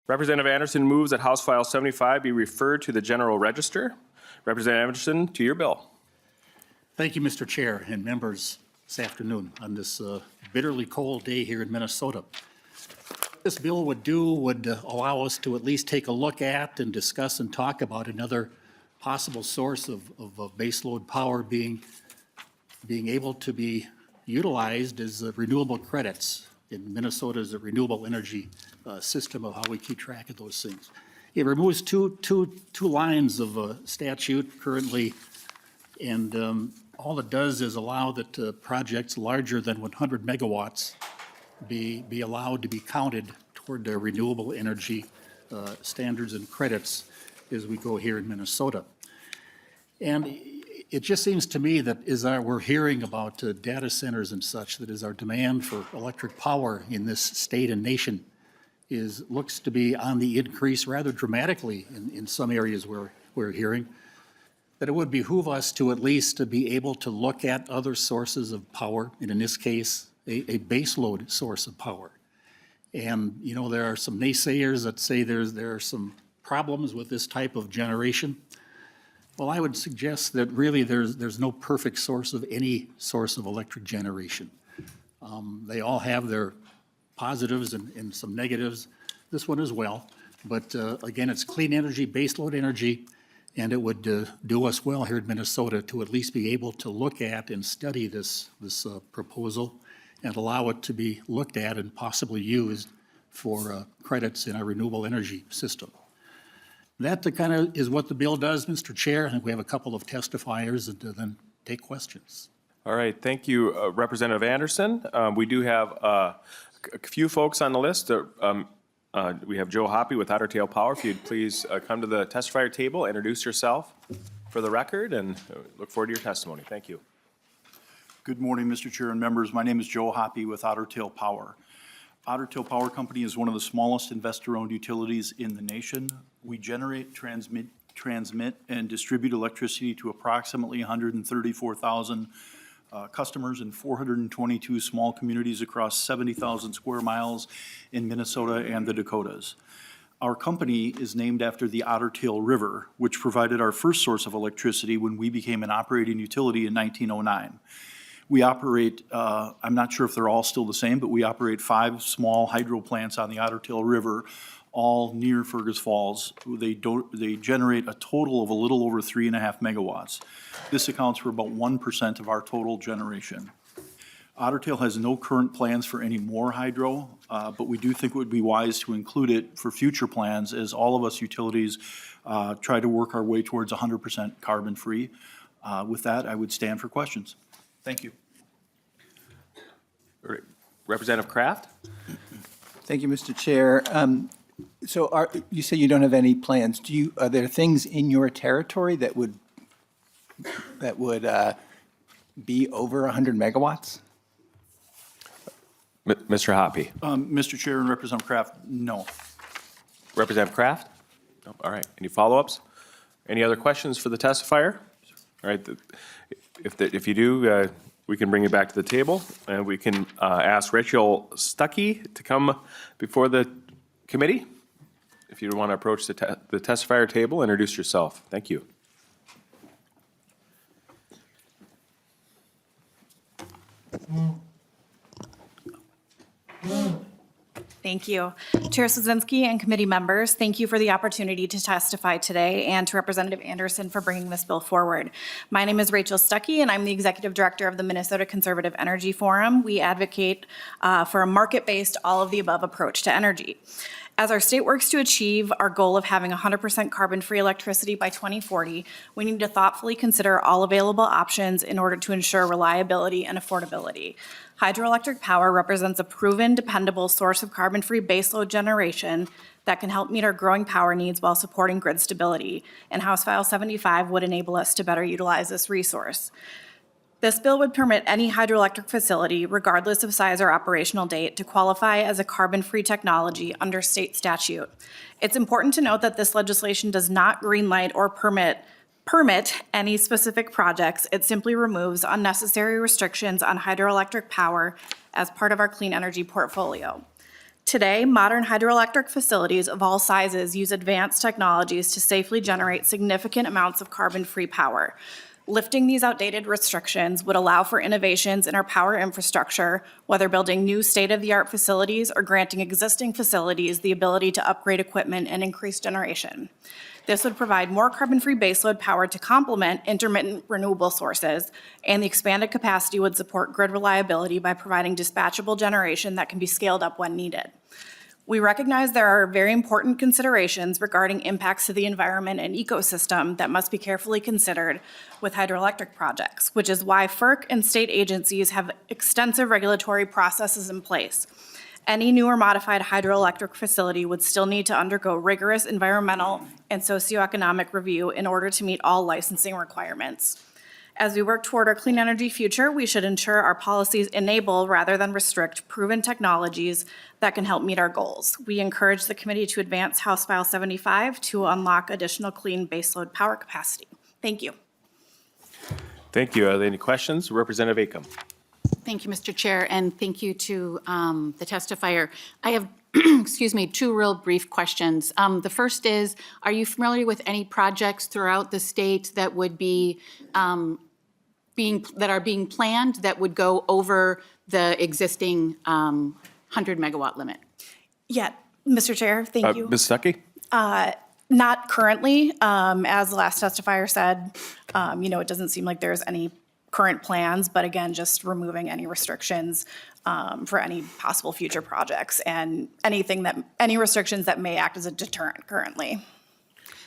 Representative Anderson moves that House File 75 be referred to the General Register. Representative Anderson, to your bill. Thank you, Mr. Chair and members this afternoon on this bitterly cold day here in Minnesota. What this bill would allow us to at least take a look at and discuss and talk about another possible source of baseload power being able to be utilized as renewable credits in Minnesota's renewable energy system of how we keep track of those things. It removes two lines of statute currently, and all it does is allow that projects larger than 100 megawatts be allowed to be counted toward their renewable energy standards and credits as we go here in Minnesota. And it just seems to me that we're hearing about data centers and such, that as our demand for electric power in this state and nation looks to be on the increase rather dramatically in some areas where we're hearing, that it would behoove us to at least to be able to look at other sources of power, and in this case, a baseload source of power. And, you know, there are some naysayers that say there are some problems with this type of generation. Well, I would suggest that really there's no perfect source of any source of electric generation. They all have their positives and some negatives. This one as well. But again, it's clean energy, baseload energy, and it would do us well here in Minnesota to at least be able to look at and study this proposal and allow it to be looked at and possibly used for credits in our renewable energy system. That kind of is what the bill does, Mr. Chair. I think we have a couple of testifiers and then take questions. All right, thank you, Representative Anderson. We do have a few folks on the list. We have Joe Hoppy with Otter Tail Power. If you'd please come to the testifier table, introduce yourself for the record, and look forward to your testimony. Thank you. Good morning, Mr. Chair and members. My name is Joe Hoppy with Otter Tail Power. Otter Tail Power Company is one of the smallest investor-owned utilities in the nation. We generate, transmit, and distribute electricity to approximately 134,000 customers in 422 small communities across 70,000 square miles in Minnesota and the Dakotas. Our company is named after the Otter Tail River, which provided our first source of electricity when we became an operating utility in 1909. We operate, I'm not sure if they're all still the same, but we operate 5 small hydro plants on the Otter Tail River, all near Fergus Falls. They generate a total of a little over 3.5 megawatts. This accounts for about 1% of our total generation. Otter Tail has no current plans for any more hydro, but we do think it would be wise to include it for future plans as all of us utilities try to work our way towards 100% carbon-free. With that, I would stand for questions. Thank you. Representative Kraft. Thank you, Mr. Chair. So you say you don't have any plans. Are there things in your territory that would be over 100 megawatts? Mr. Hoppy. Mr. Chair and Representative Kraft, no. Representative Kraft? No. All right. Any follow-ups? Any other questions for the testifier? All right. If you do, we can bring you back to the table, and we can ask Rachel Stuckey to come before the committee. If you want to approach the testifier table, introduce yourself. Thank you. Thank you. Chair Swedzinski and committee members, thank you for the opportunity to testify today, and to Representative Anderson for bringing this bill forward. My name is Rachel Stuckey, and I'm the Executive Director of the Minnesota Conservative Energy Forum. We advocate for a market-based, all-of-the-above approach to energy. As our state works to achieve our goal of having 100% carbon-free electricity by 2040, we need to thoughtfully consider all available options in order to ensure reliability and affordability. Hydroelectric power represents a proven, dependable source of carbon-free baseload generation that can help meet our growing power needs while supporting grid stability, and House File 75 would enable us to better utilize this resource. This bill would permit any hydroelectric facility, regardless of size or operational date, to qualify as a carbon-free technology under state statute. It's important to note that this legislation does not greenlight or permit any specific projects. It simply removes unnecessary restrictions on hydroelectric power as part of our clean energy portfolio. Today, modern hydroelectric facilities of all sizes use advanced technologies to safely generate significant amounts of carbon-free power. Lifting these outdated restrictions would allow for innovations in our power infrastructure, whether building new state-of-the-art facilities or granting existing facilities the ability to upgrade equipment and increase generation. This would provide more carbon-free baseload power to complement intermittent renewable sources, and the expanded capacity would support grid reliability by providing dispatchable generation that can be scaled up when needed. We recognize there are very important considerations regarding impacts to the environment and ecosystem that must be carefully considered with hydroelectric projects, which is why FERC and state agencies have extensive regulatory processes in place. Any new or modified hydroelectric facility would still need to undergo rigorous environmental and socioeconomic review in order to meet all licensing requirements. As we work toward our clean energy future, we should ensure our policies enable rather than restrict proven technologies that can help meet our goals. We encourage the committee to advance House File 75 to unlock additional clean baseload power capacity. Thank you. Thank you. Are there any questions? Representative Acom. Thank you, Mr. Chair, and thank you to the testifier. I have, excuse me, two real brief questions. The first is, are you familiar with any projects throughout the state that would be that are being planned that would go over the existing 100 megawatt limit? Yeah, Mr. Chair, thank you. Ms. Stuckey? Not currently. As the last testifier said, it doesn't seem like there's any current plans, but again, just removing any restrictions for any possible future projects and any restrictions that may act as a deterrent currently.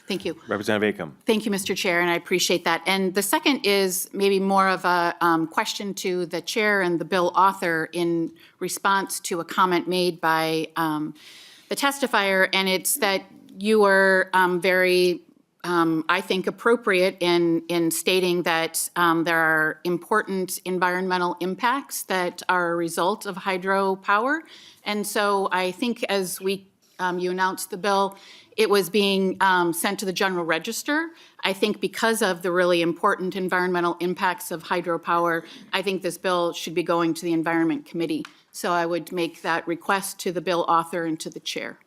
Thank you. Representative Acom. Thank you, Mr. Chair, and I appreciate that. And the second is maybe more of a question to the chair and the bill author in response to a comment made by the testifier, and it's that you are very, I think, appropriate in stating that there are important environmental impacts that are a result of hydropower. And so I think as you announced the bill, it was being sent to the General Register. I think because of the really important environmental impacts of hydropower, I think this bill should be going to the Environment Committee. So I would make that request to the bill author and to the chair.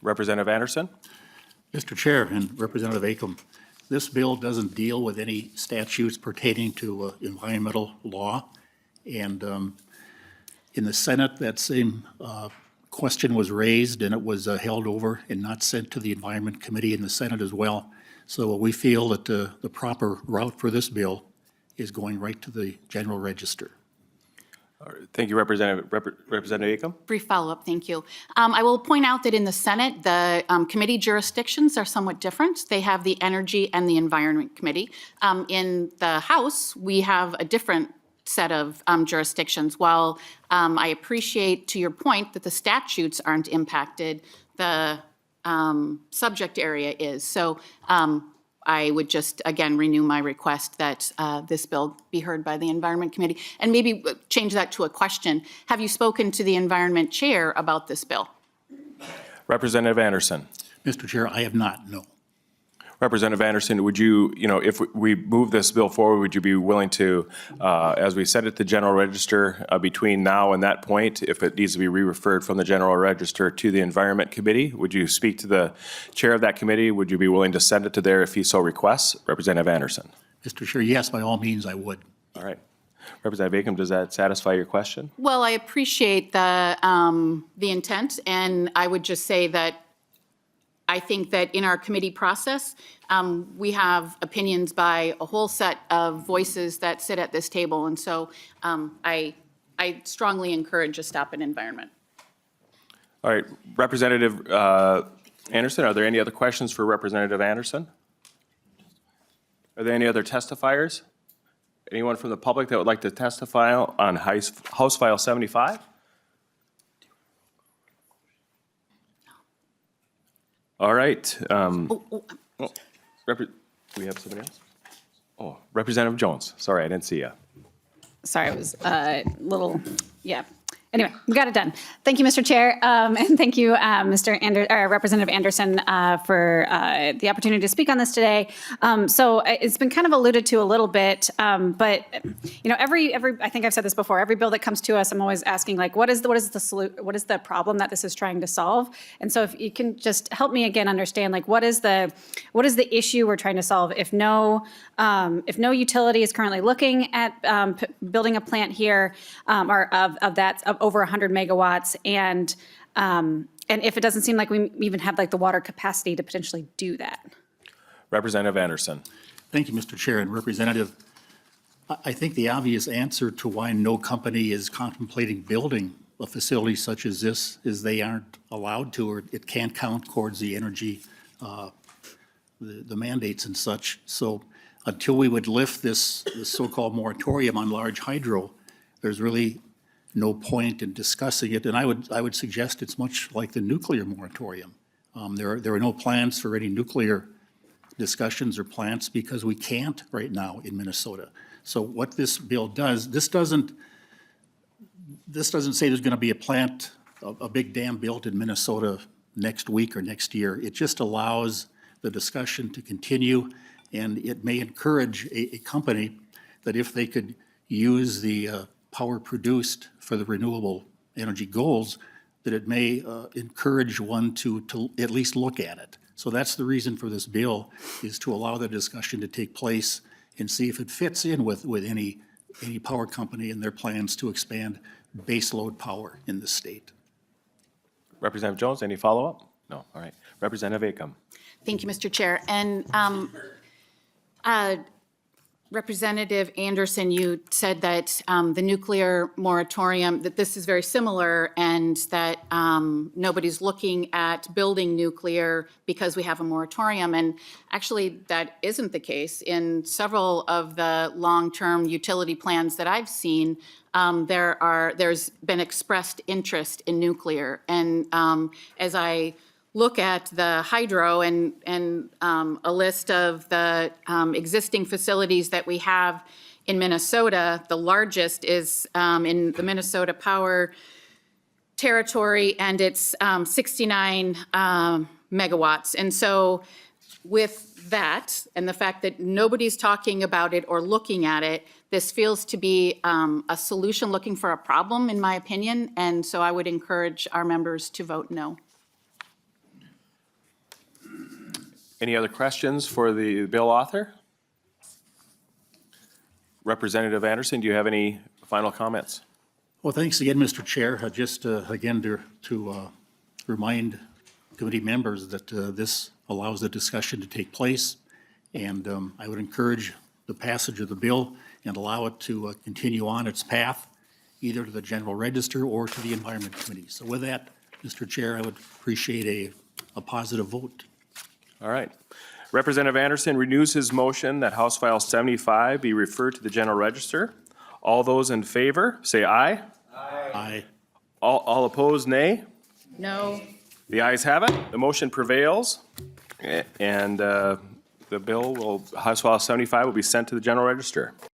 Representative Anderson? Mr. Chair and Representative Acom, this bill doesn't deal with any statutes pertaining to environmental law. And in the Senate, that same question was raised, and it was held over and not sent to the Environment Committee in the Senate as well. So we feel that the proper route for this bill is going right to the General Register. Thank you, Representative Acom. Brief follow-up, thank you. I will point out that in the Senate, the committee jurisdictions are somewhat different. They have the Energy and the Environment Committee. In the House, we have a different set of jurisdictions. While I appreciate, to your point, that the statutes aren't impacted, the subject area is. So I would just, again, renew my request that this bill be heard by the Environment Committee. And maybe change that to a question. Have you spoken to the Environment Chair about this bill? Representative Anderson. Mr. Chair, I have not, no. Representative Anderson, would you, if we move this bill forward, would you be willing to, as we send it to General Register between now and that point, if it needs to be re-referred from the General Register to the Environment Committee, would you speak to the chair of that committee? Would you be willing to send it to there if he so requests? Representative Anderson. Mr. Chair, yes, by all means, I would. All right. Representative Acom, does that satisfy your question? Well, I appreciate the intent, and I would just say that I think that in our committee process, we have opinions by a whole set of voices that sit at this table. And so I strongly encourage a stop in environment. All right. Representative Anderson, are there any other questions for Representative Anderson? Are there any other testifiers? Anyone from the public that would like to testify on House File 75? All right. Do we have somebody else? Oh, Representative Jones. Sorry, I didn't see you. Sorry, I was a little, yeah. Anyway, we got it done. Thank you, Mr. Chair, and thank you, Representative Anderson, for the opportunity to speak on this today. So it's been kind of alluded to a little bit, but every I think I've said this before. Every bill that comes to us, I'm always asking, like, what is the problem that this is trying to solve? And so if you can just help me again understand, like, what is the issue we're trying to solve? If no utility is currently looking at building a plant here, or of that of over 100 megawatts, and if it doesn't seem like we even have like the water capacity to potentially do that. Representative Anderson. Thank you, Mr. Chair and Representative. I think the obvious answer to why no company is contemplating building a facility such as this is they aren't allowed to, or it can't count towards the energy, the mandates and such. So until we would lift this so-called moratorium on large hydro, there's really no point in discussing it. And I would suggest it's much like the nuclear moratorium. There are no plans for any nuclear discussions or plants because we can't right now in Minnesota. So what this bill does, this doesn't say there's going to be a plant, a big dam built in Minnesota next week or next year. It just allows the discussion to continue, and it may encourage a company that if they could use the power produced for the renewable energy goals, that it may encourage one to at least look at it. So that's the reason for this bill, is to allow the discussion to take place and see if it fits in with any power company and their plans to expand baseload power in the state. Representative Jones, any follow-up? No, all right. Representative Acom. Thank you, Mr. Chair. And Representative Anderson, you said that the nuclear moratorium, that this is very similar, and that nobody's looking at building nuclear because we have a moratorium. And actually, that isn't the case. In several of the long-term utility plans that I've seen, there's been expressed interest in nuclear. And as I look at the hydro and a list of the existing facilities that we have in Minnesota, the largest is in the Minnesota Power territory, and it's 69 megawatts. And so with that, and the fact that nobody's talking about it or looking at it, this feels to be a solution looking for a problem, in my opinion. And so I would encourage our members to vote no. Any other questions for the bill author? Representative Anderson, do you have any final comments? Well, thanks again, Mr. Chair. Just again to remind committee members that this allows the discussion to take place, and I would encourage the passage of the bill and allow it to continue on its path, either to the General Register or to the Environment Committee. So with that, Mr. Chair, I would appreciate a positive vote. All right. Representative Anderson renews his motion that House File 75 be referred to the General Register. All those in favor, say aye. Aye. All opposed, nay. No. The ayes have it. The motion prevails, and the bill will, House File 75 will be sent to the General Register.